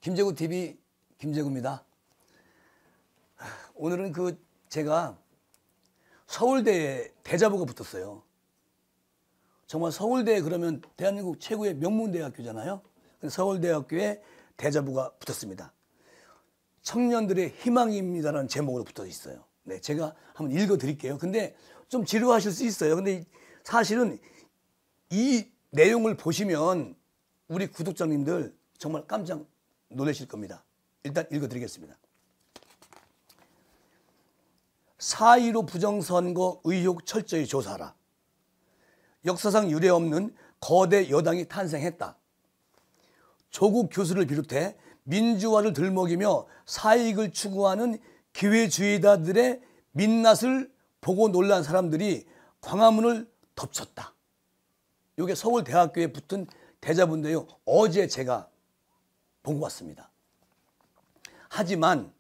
김재구 TV 김재구입니다. 오늘은 제가 서울대에 대자보가 붙었어요. 정말 서울대 그러면 대한민국 최고의 명문대학교잖아요. 서울대학교에 대자보가 붙었습니다. 청년들의 희망입니다라는 제목으로 붙어 있어요. 네, 제가 한번 읽어 드릴게요. 근데 좀 지루하실 수 있어요. 근데 사실은 이 내용을 보시면 우리 구독자님들 정말 깜짝 놀라실 겁니다. 일단 읽어 드리겠습니다. 4.15 부정선거 의혹 철저히 조사하라. 역사상 유례없는 거대 여당이 탄생했다. 조국 교수를 비롯해 민주화를 들먹이며 사익을 추구하는 기회주의자들의 민낯을 보고 놀란 사람들이 광화문을 덮쳤다. 이게 서울대학교에 붙은 대자보인데요. 어제 제가 보고 왔습니다. 하지만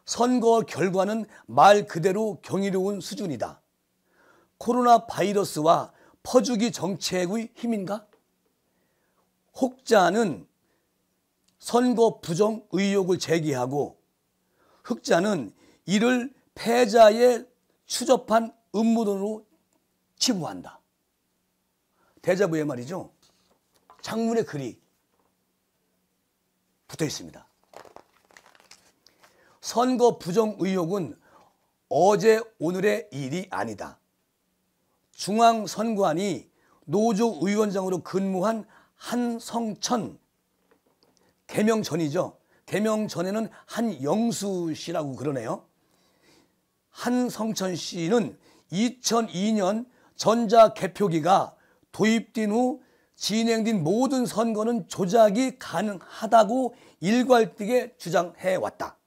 선거 결과는 말 그대로 경이로운 수준이다. 코로나 바이러스와 퍼주기 정책의 힘인가? 혹자는 선거 부정 의혹을 제기하고 흑자는 이를 패자의 추접한 음모론으로 치부한다. 대자보에 말이죠. 장문의 글이 붙어 있습니다. 선거 부정 의혹은 어제 오늘의 일이 아니다. 중앙선관위 노조위원장으로 근무한 한성천, 개명 전이죠. 개명 전에는 한영수 씨라고 그러네요. 한성천 씨는 2002년 전자개표기가 도입된 후 진행된 모든 선거는 조작이 가능하다고 일괄되게 주장해왔다.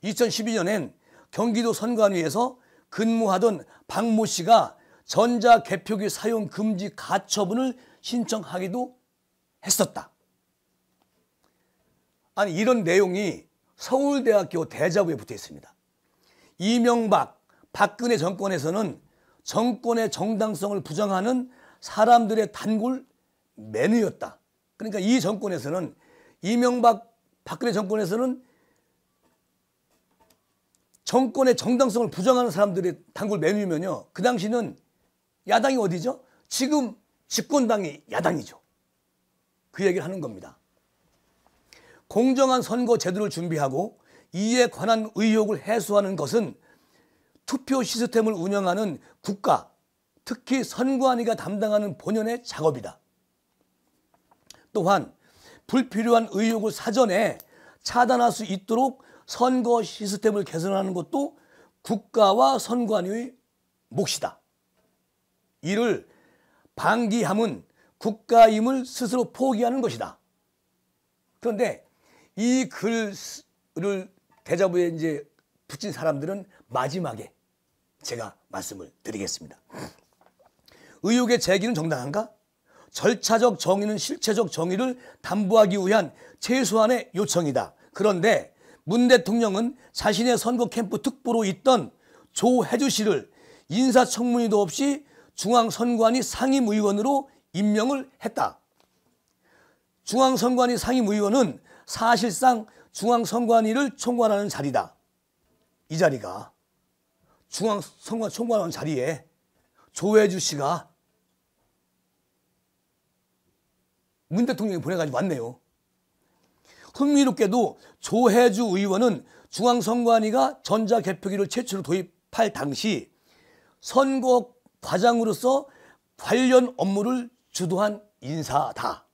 2012년엔 경기도 선관위에서 근무하던 박모 씨가 전자개표기 사용 금지 가처분을 신청하기도 했었다. 아니, 이런 내용이 서울대학교 대자보에 붙어 있습니다. 이명박, 박근혜 정권에서는 정권의 정당성을 부정하는 사람들의 단골 메뉴였다. 그러니까 이 정권에서는, 이명박, 박근혜 정권에서는 정권의 정당성을 부정하는 사람들의 단골 메뉴면요, 그 당시는 야당이 어디죠? 지금 집권당이 야당이죠. 그 얘기를 하는 겁니다. 공정한 선거 제도를 준비하고 이에 관한 의혹을 해소하는 것은 투표 시스템을 운영하는 국가, 특히 선관위가 담당하는 본연의 작업이다. 또한 불필요한 의혹을 사전에 차단할 수 있도록 선거 시스템을 개선하는 것도 국가와 선관위의 몫이다. 이를 방기함은 국가임을 스스로 포기하는 것이다. 그런데 이 글을 대자보에 이제 붙인 사람들은 마지막에 제가 말씀을 드리겠습니다. 의혹의 제기는 정당한가? 절차적 정의는 실체적 정의를 담보하기 위한 최소한의 요청이다. 그런데 문 대통령은 자신의 선거 캠프 특보로 있던 조혜주 씨를 인사청문회도 없이 중앙선관위 상임의원으로 임명을 했다. 중앙선관위 상임의원은 사실상 중앙선관위를 총괄하는 자리다. 이 자리가 중앙선관위 총괄하는 자리에 조혜주 씨가 문 대통령이 보내가지고 왔네요. 흥미롭게도 조혜주 의원은 중앙선관위가 전자개표기를 최초로 도입할 당시 선거 과장으로서 관련 업무를 주도한 인사다.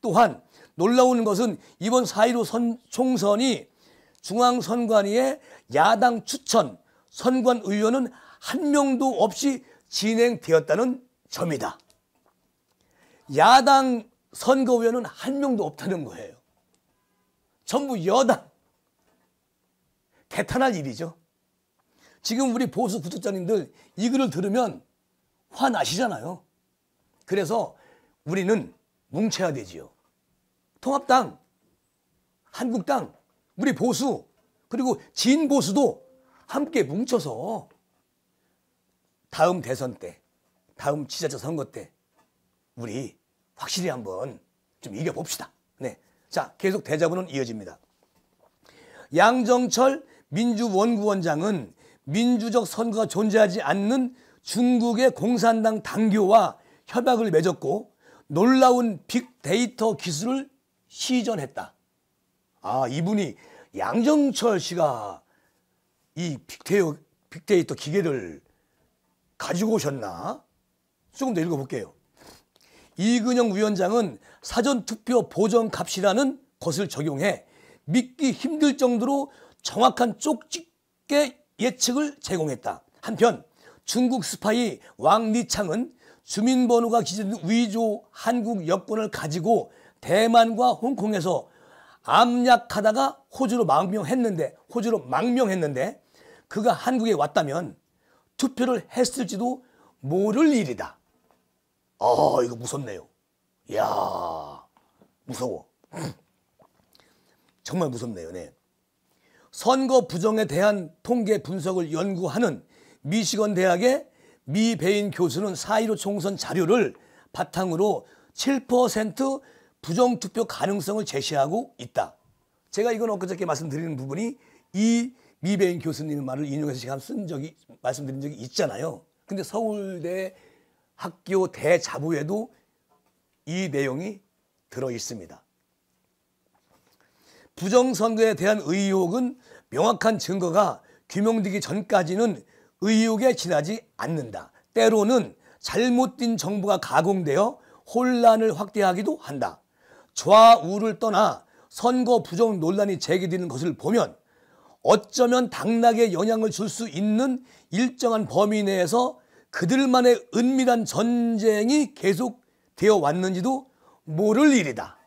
또한 놀라운 것은 이번 4.15 총선이 중앙선관위의 야당 추천 선관의원은 한 명도 없이 진행되었다는 점이다. 야당 선거위원은 한 명도 없다는 거예요. 전부 여당. 개탄할 일이죠. 지금 우리 보수 구독자님들 이 글을 들으면 화나시잖아요. 그래서 우리는 뭉쳐야 되지요. 통합당, 한국당, 우리 보수, 그리고 진보수도 함께 뭉쳐서 다음 대선 때, 다음 지자체 선거 때 우리 확실히 한번 좀 이겨봅시다. 네, 자, 계속 대자보는 이어집니다. 양정철 민주원구원장은 민주적 선거가 존재하지 않는 중국의 공산당 당교와 협약을 맺었고 놀라운 빅데이터 기술을 시전했다. 아, 이분이 양정철 씨가 이 빅데이터 기계를 가지고 오셨나? 조금 더 읽어볼게요. 이근영 위원장은 사전투표 보정값이라는 것을 적용해 믿기 힘들 정도로 정확한 쪽집게 예측을 제공했다. 한편 중국 스파이 왕리창은 주민번호가 기재된 위조 한국 여권을 가지고 대만과 홍콩에서 암약하다가 호주로 망명했는데 그가 한국에 왔다면 투표를 했을지도 모를 일이다. 이거 무섭네요. 이야, 무서워. 정말 무섭네요. 네. 선거 부정에 대한 통계 분석을 연구하는 미시건 대학의 미배인 교수는 4.15 총선 자료를 바탕으로 7% 부정투표 가능성을 제시하고 있다. 제가 이건 엊그저께 말씀드리는 부분이 이 미배인 교수님의 말을 인용해서 제가 말씀드린 적이 있잖아요. 근데 서울대 학교 대자보에도 이 내용이 들어 있습니다. 부정선거에 대한 의혹은 명확한 증거가 규명되기 전까지는 의혹에 지나지 않는다. 때로는 잘못된 정보가 가공되어 혼란을 확대하기도 한다. 좌우를 떠나 선거 부정 논란이 제기되는 것을 보면 어쩌면 당락에 영향을 줄 수 있는 일정한 범위 내에서 그들만의 은밀한 전쟁이 계속되어 왔는지도 모를 일이다.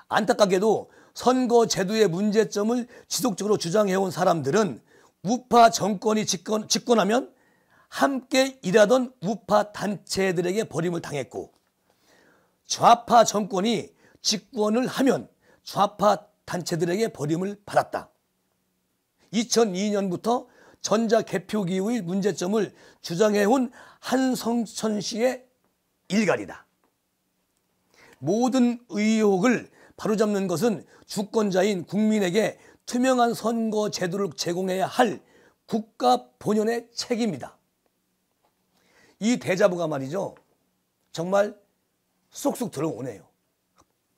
안타깝게도 선거 제도의 문제점을 지속적으로 주장해온 사람들은 우파 정권이 집권하면 함께 일하던 우파 단체들에게 버림을 당했고 좌파 정권이 집권을 하면 좌파 단체들에게 버림을 받았다. 2002년부터 전자개표기의 문제점을 주장해온 한성천 씨의 일갈이다. 모든 의혹을 바로잡는 것은 주권자인 국민에게 투명한 선거 제도를 제공해야 할 국가 본연의 책임이다. 이 대자보가 말이죠. 정말 쏙쏙 들어오네요.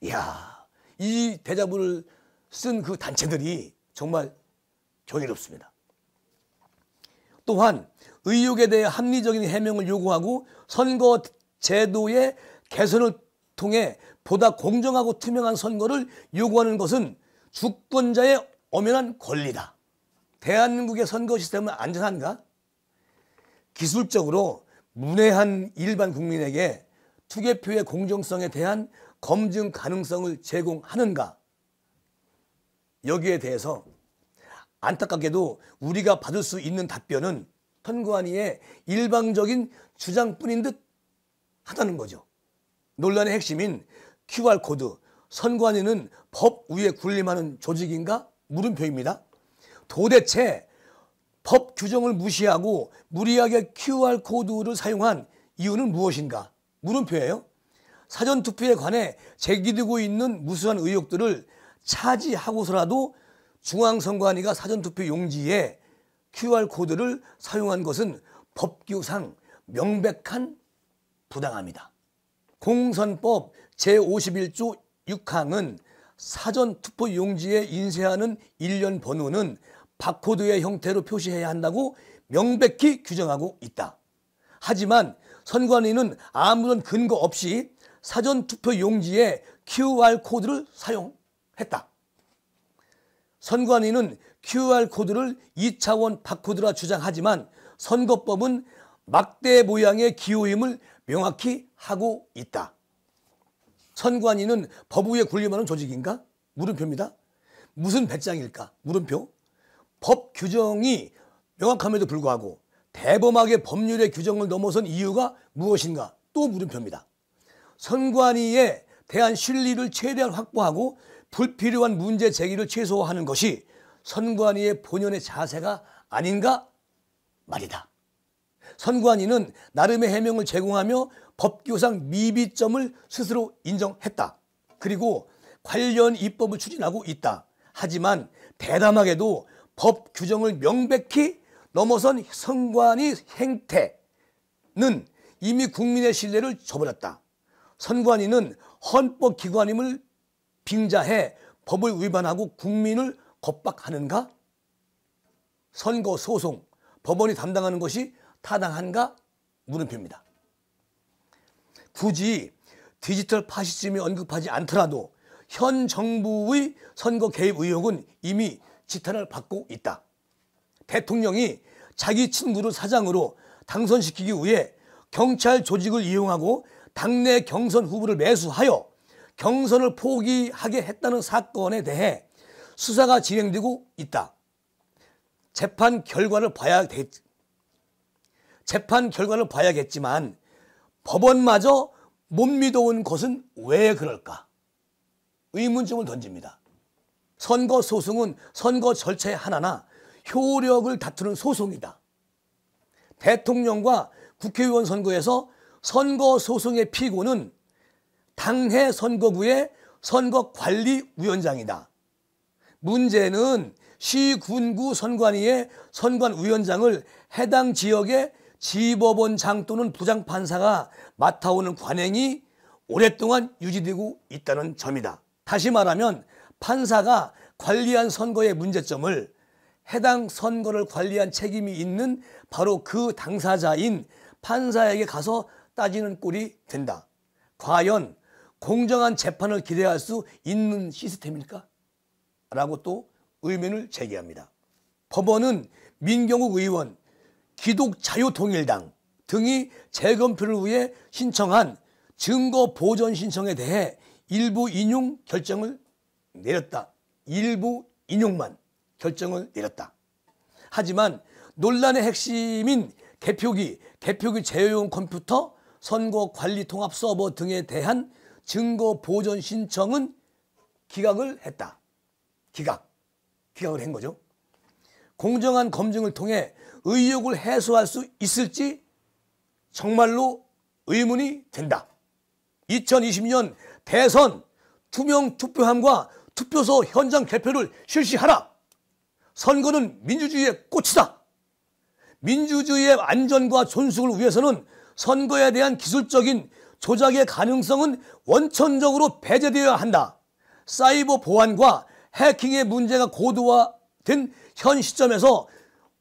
이야, 이 대자보를 쓴 그 단체들이 정말 경이롭습니다. 또한 의혹에 대해 합리적인 해명을 요구하고 선거 제도의 개선을 통해 보다 공정하고 투명한 선거를 요구하는 것은 주권자의 엄연한 권리다. 대한민국의 선거 시스템은 안전한가? 기술적으로 문외한 일반 국민에게 투개표의 공정성에 대한 검증 가능성을 제공하는가? 여기에 대해서 안타깝게도 우리가 받을 수 있는 답변은 선관위의 일방적인 주장뿐인 듯 하다는 거죠. 논란의 핵심인 QR코드, 선관위는 법 위에 군림하는 조직인가? 물음표입니다. 도대체 법 규정을 무시하고 무리하게 QR코드를 사용한 이유는 무엇인가? 물음표예요. 사전투표에 관해 제기되고 있는 무수한 의혹들을 차지하고서라도 중앙선관위가 사전투표 용지에 QR코드를 사용한 것은 법규상 명백한 부당함이다. 공선법 제51조 6항은 사전투표 용지에 인쇄하는 일련 번호는 바코드의 형태로 표시해야 한다고 명백히 규정하고 있다. 하지만 선관위는 아무런 근거 없이 사전투표 용지에 QR코드를 사용했다. 선관위는 QR코드를 2차원 바코드라 주장하지만 선거법은 막대 모양의 기호임을 명확히 하고 있다. 선관위는 법 위에 군림하는 조직인가? 물음표입니다. 무슨 배짱일까? 물음표. 법 규정이 명확함에도 불구하고 대범하게 법률의 규정을 넘어선 이유가 무엇인가? 또 물음표입니다. 선관위에 대한 신뢰를 최대한 확보하고 불필요한 문제 제기를 최소화하는 것이 선관위의 본연의 자세가 아닌가 말이다. 선관위는 나름의 해명을 제공하며 법규상 미비점을 스스로 인정했다. 그리고 관련 입법을 추진하고 있다. 하지만 대담하게도 법 규정을 명백히 넘어선 선관위 행태는 이미 국민의 신뢰를 저버렸다. 선관위는 헌법기관임을 빙자해 법을 위반하고 국민을 겁박하는가? 선거, 소송, 법원이 담당하는 것이 타당한가? 물음표입니다. 굳이 디지털 파시즘이 언급하지 않더라도 현 정부의 선거 개입 의혹은 이미 지탄을 받고 있다. 대통령이 자기 친구를 사장으로 당선시키기 위해 경찰 조직을 이용하고 당내 경선 후보를 매수하여 경선을 포기하게 했다는 사건에 대해 수사가 진행되고 있다. 재판 결과를 봐야겠지만 법원마저 못 믿어온 것은 왜 그럴까? 의문점을 던집니다. 선거 소송은 선거 절차의 하나나 효력을 다투는 소송이다. 대통령과 국회의원 선거에서 선거 소송의 피고는 당해 선거구의 선거관리위원장이다. 문제는 시군구 선관위의 선관위원장을 해당 지역의 지법원장 또는 부장판사가 맡아오는 관행이 오랫동안 유지되고 있다는 점이다. 다시 말하면 판사가 관리한 선거의 문제점을 해당 선거를 관리한 책임이 있는 바로 그 당사자인 판사에게 가서 따지는 꼴이 된다. 과연 공정한 재판을 기대할 수 있는 시스템일까? 라고 또 의문을 제기합니다. 법원은 민경욱 의원, 기독자유통일당 등이 재검표를 위해 신청한 증거 보전 신청에 대해 일부 인용 결정을 내렸다. 일부 인용만 결정을 내렸다. 하지만 논란의 핵심인 개표기 제어용 컴퓨터, 선거관리통합 서버 등에 대한 증거 보전 신청은 기각을 했다. 기각을 한 거죠. 공정한 검증을 통해 의혹을 해소할 수 있을지 정말로 의문이 된다. 2020년 대선 투명 투표함과 투표소 현장 개표를 실시하라. 선거는 민주주의의 꽃이다. 민주주의의 안전과 존속을 위해서는 선거에 대한 기술적인 조작의 가능성은 원천적으로 배제되어야 한다. 사이버 보안과 해킹의 문제가 고도화된 현 시점에서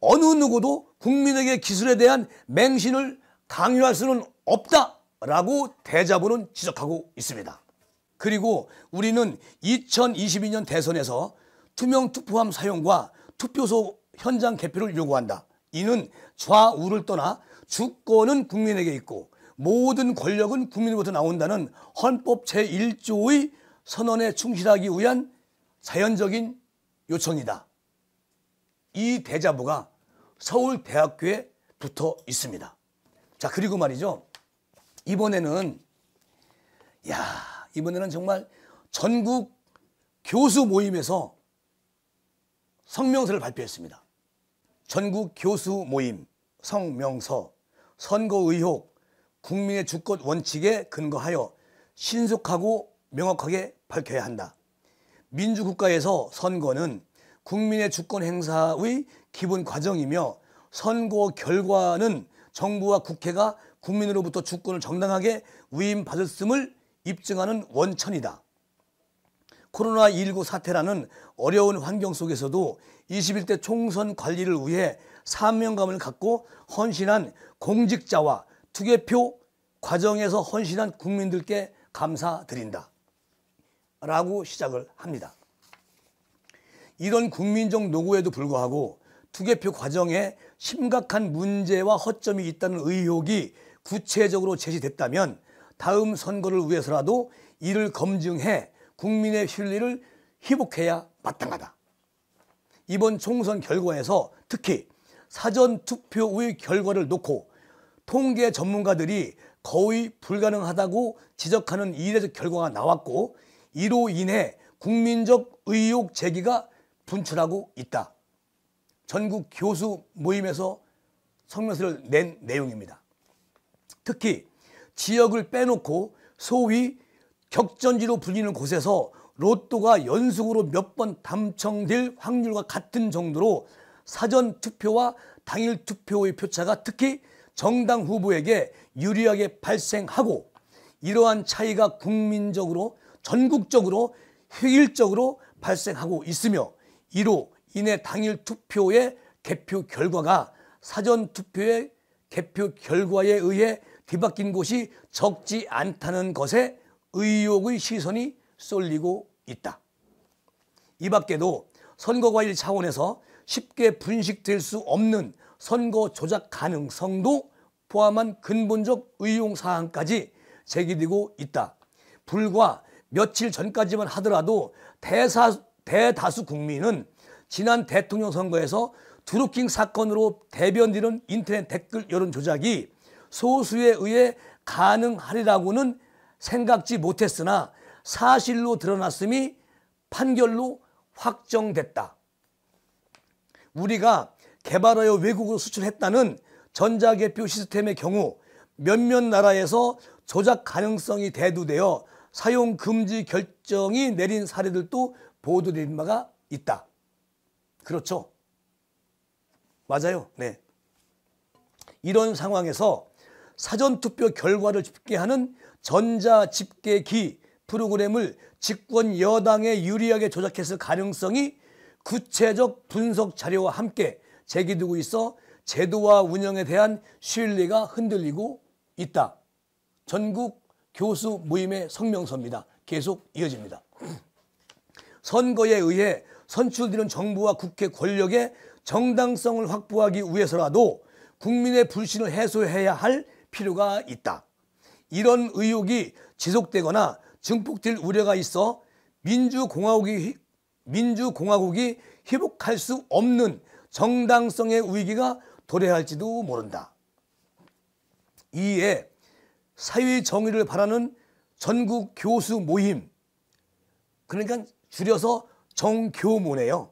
어느 누구도 국민에게 기술에 대한 맹신을 강요할 수는 없다라고 대자보는 지적하고 있습니다. 그리고 우리는 2022년 대선에서 투명 투표함 사용과 투표소 현장 개표를 요구한다. 이는 좌우를 떠나 주권은 국민에게 있고 모든 권력은 국민으로부터 나온다는 헌법 제1조의 선언에 충실하기 위한 자연적인 요청이다. 이 대자보가 서울대학교에 붙어 있습니다. 자, 그리고 말이죠. 이번에는 정말 전국 교수 모임에서 성명서를 발표했습니다. 전국 교수 모임 성명서, 선거 의혹, 국민의 주권 원칙에 근거하여 신속하고 명확하게 밝혀야 한다. 민주국가에서 선거는 국민의 주권 행사의 기본 과정이며 선거 결과는 정부와 국회가 국민으로부터 주권을 정당하게 위임받았음을 입증하는 원천이다. 코로나19 사태라는 어려운 환경 속에서도 21대 총선 관리를 위해 사명감을 갖고 헌신한 공직자와 투개표 과정에서 헌신한 국민들께 감사드린다. 라고 시작을 합니다. 이런 국민적 노고에도 불구하고 투개표 과정에 심각한 문제와 허점이 있다는 의혹이 구체적으로 제시됐다면 다음 선거를 위해서라도 이를 검증해 국민의 신뢰를 회복해야 마땅하다. 이번 총선 결과에서 특히 사전투표의 결과를 놓고 통계 전문가들이 거의 불가능하다고 지적하는 이례적 결과가 나왔고 이로 인해 국민적 의혹 제기가 분출하고 있다. 전국 교수 모임에서 성명서를 낸 내용입니다. 특히 지역을 빼놓고 소위 격전지로 불리는 곳에서 로또가 연속으로 몇 번 당첨될 확률과 같은 정도로 사전 투표와 당일 투표의 표차가 특히 정당 후보에게 유리하게 발생하고, 이러한 차이가 국민적으로 전국적으로 획일적으로 발생하고 있으며, 이로 인해 당일 투표의 개표 결과가 사전 투표의 개표 결과에 의해 뒤바뀐 곳이 적지 않다는 것에 의혹의 시선이 쏠리고 있다. 이 밖에도 선거관리 차원에서 쉽게 분식될 수 없는 선거 조작 가능성도 포함한 근본적 의혹사항까지 제기되고 있다. 불과 며칠 전까지만 하더라도 대다수 국민은 지난 대통령 선거에서 드루킹 사건으로 대변되는 인터넷 댓글 여론 조작이 소수에 의해 가능하리라고는 생각지 못했으나 사실로 드러났음이 판결로 확정됐다. 우리가 개발하여 외국으로 수출했다는 전자개표 시스템의 경우 몇몇 나라에서 조작 가능성이 대두되어 사용 금지 결정이 내린 사례들도 보도된 바가 있다. 그렇죠? 맞아요. 네. 이런 상황에서 사전투표 결과를 집계하는 전자집계기 프로그램을 집권 여당에 유리하게 조작했을 가능성이 구체적 분석 자료와 함께 제기되고 있어 제도와 운영에 대한 신뢰가 흔들리고 있다. 전국 교수 모임의 성명서입니다. 계속 이어집니다. 선거에 의해 선출되는 정부와 국회 권력의 정당성을 확보하기 위해서라도 국민의 불신을 해소해야 할 필요가 있다. 이런 의혹이 지속되거나 증폭될 우려가 있어 민주공화국이 회복할 수 없는 정당성의 위기가 도래할지도 모른다. 이에 사회 정의를 바라는 전국 교수 모임, 그러니까 줄여서 정교모네요.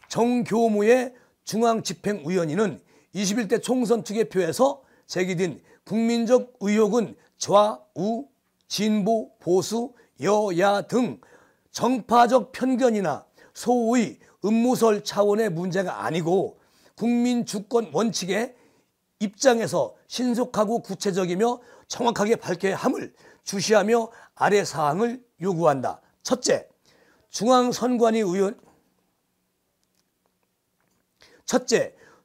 정교모의 중앙집행위원회는 21대 총선 투개표에서 제기된 국민적 의혹은 좌우, 진보, 보수, 여야 등 정파적 편견이나 소위 음모설 차원의 문제가 아니고 국민 주권 원칙의 입장에서 신속하고 구체적이며 정확하게 밝혀야 함을 주시하며 아래 사항을 요구한다. 첫째,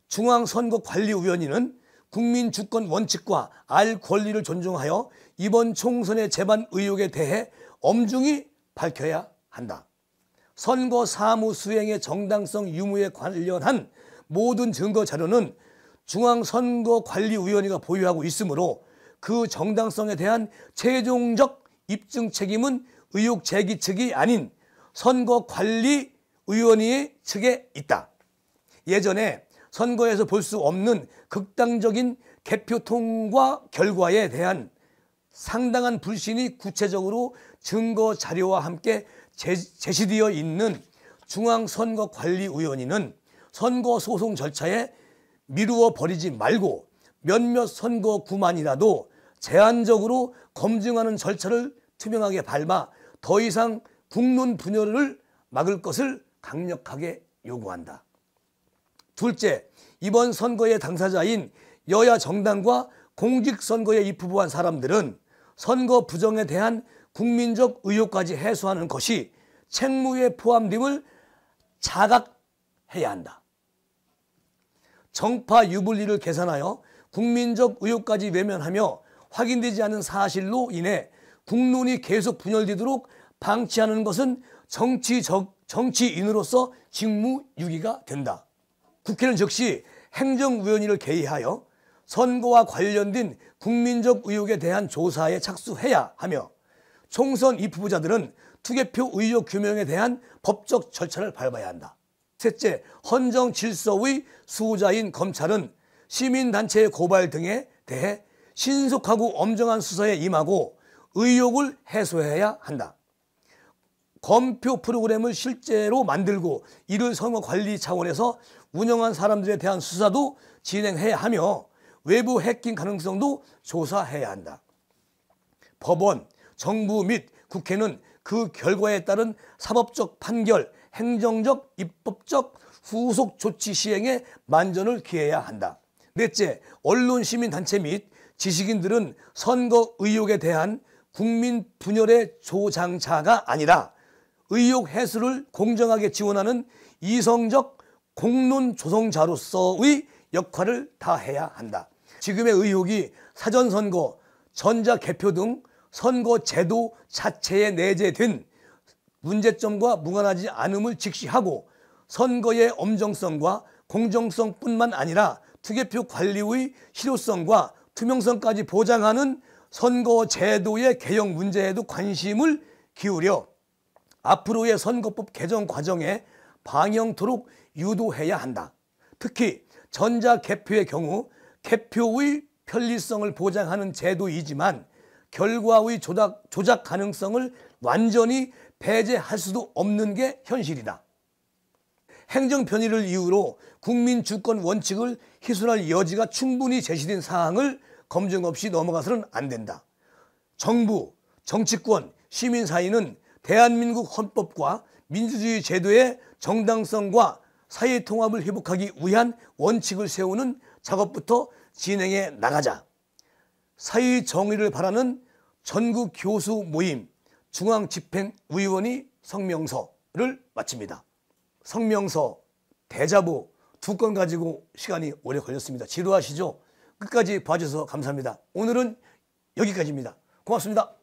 중앙선거관리위원회는 국민 주권 원칙과 알 권리를 존중하여 이번 총선의 재반 의혹에 대해 엄중히 밝혀야 한다. 선거 사무 수행의 정당성 유무에 관련한 모든 증거 자료는 중앙선거관리위원회가 보유하고 있으므로 그 정당성에 대한 최종적 입증 책임은 의혹 제기 측이 아닌 선거관리위원회 측에 있다. 예전에 선거에서 볼 수 없는 극단적인 개표 통과 결과에 대한 상당한 불신이 구체적으로 증거 자료와 함께 제시되어 있는 중앙선거관리위원회는 선거소송 절차에 미루어 버리지 말고 몇몇 선거구만이라도 제한적으로 검증하는 절차를 투명하게 밟아 더 이상 국론 분열을 막을 것을 강력하게 요구한다. 둘째, 이번 선거의 당사자인 여야 정당과 공직선거에 입후보한 사람들은 선거 부정에 대한 국민적 의혹까지 해소하는 것이 책무에 포함됨을 자각해야 한다. 정파 유불리를 계산하여 국민적 의혹까지 외면하며 확인되지 않은 사실로 인해 국론이 계속 분열되도록 방치하는 것은 정치인으로서 직무유기가 된다. 국회는 즉시 행정위원회를 개의하여 선거와 관련된 국민적 의혹에 대한 조사에 착수해야 하며 총선 입후보자들은 투개표 의혹 규명에 대한 법적 절차를 밟아야 한다. 셋째, 헌정 질서의 수호자인 검찰은 시민단체의 고발 등에 대해 신속하고 엄정한 수사에 임하고 의혹을 해소해야 한다. 검표 프로그램을 실제로 만들고 이를 선거관리 차원에서 운영한 사람들에 대한 수사도 진행해야 하며 외부 해킹 가능성도 조사해야 한다. 법원, 정부 및 국회는 그 결과에 따른 사법적 판결, 행정적, 입법적 후속 조치 시행에 만전을 기해야 한다. 넷째, 언론, 시민단체 및 지식인들은 선거 의혹에 대한 국민 분열의 조장자가 아니라 의혹 해소를 공정하게 지원하는 이성적 공론 조성자로서의 역할을 다해야 한다. 지금의 의혹이 사전선거, 전자개표 등 선거 제도 자체에 내재된 문제점과 무관하지 않음을 직시하고 선거의 엄정성과 공정성뿐만 아니라 투개표 관리의 실효성과 투명성까지 보장하는 선거 제도의 개혁 문제에도 관심을 기울여 앞으로의 선거법 개정 과정에 방영토록 유도해야 한다. 특히 전자개표의 경우 개표의 편리성을 보장하는 제도이지만 결과의 조작 가능성을 완전히 배제할 수도 없는 게 현실이다. 행정 편의를 이유로 국민 주권 원칙을 희순할 여지가 충분히 제시된 사항을 검증 없이 넘어가서는 안 된다. 정부, 정치권, 시민 사이는 대한민국 헌법과 민주주의 제도의 정당성과 사회 통합을 회복하기 위한 원칙을 세우는 작업부터 진행해 나가자. 사회 정의를 바라는 전국 교수 모임 중앙집행위원회 성명서를 마칩니다. 성명서, 대자보 2건 가지고 시간이 오래 걸렸습니다. 지루하시죠? 끝까지 봐주셔서 감사합니다. 오늘은 여기까지입니다. 고맙습니다.